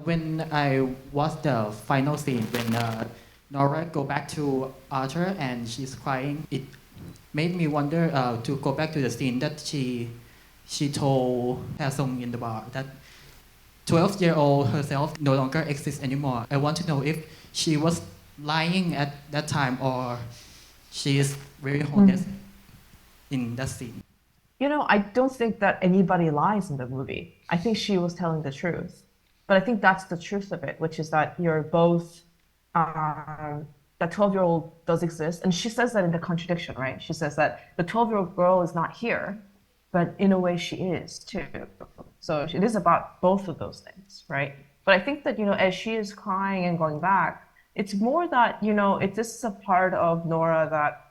When I watched the final scene, when Nora go back to Arthur and she's crying, it made me wonder to go back to the scene that she told Sung in the bar that 12-year-old herself no longer exists anymore. I want to know if she was lying at that time or she is very honest in that scene. I don't think that anybody lies in the movie. I think she was telling the truth. But I think that's the truth of it, which is that you're both, that 12-year-old does exist. And she says that in the contradiction, right? She says that the 12-year-old girl is not here, but in a way she is too. So it is about both of those things, right? But I think that, as she is crying and going back, it's more that, this is a part of Nora that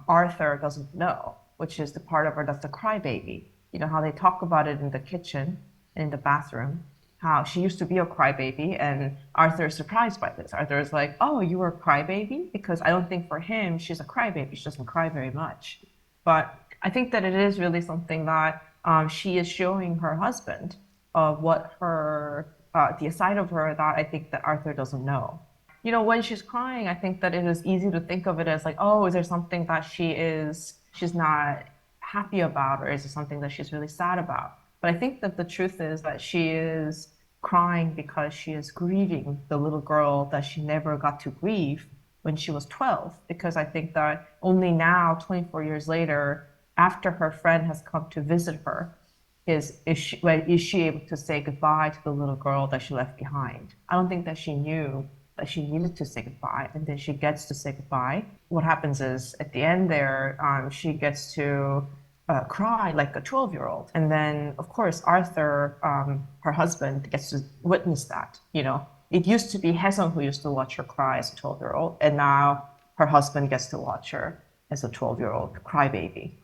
Arthur doesn't know, which is the part of her that's the crybaby. How they talk about it in the kitchen and in the bathroom, how she used to be a crybaby, and Arthur is surprised by this. Arthur is like, oh, you were a crybaby? Because I don't think for him, she's a crybaby. She doesn't cry very much. But I think that it is really something that she is showing her husband of what the side of her that I think that Arthur doesn't know. When she's crying, I think that it is easy to think of it as like, oh, is there something that she's not happy about, or is it something that she's really sad about? But I think that the truth is that she is crying because she is grieving the little girl that she never got to grieve when she was 12. Because I think that only now, 24 years later, after her friend has come to visit her, is she able to say goodbye to the little girl that she left behind? I don't think that she knew that she needed to say goodbye, and then she gets to say goodbye. What happens is at the end there, she gets to cry like a 12-year-old. And then, of course, Arthur, her husband, gets to witness that. It used to be Haesung who used to watch her cry as a 12-year-old, and now her husband gets to watch her as a 12-year-old crybaby.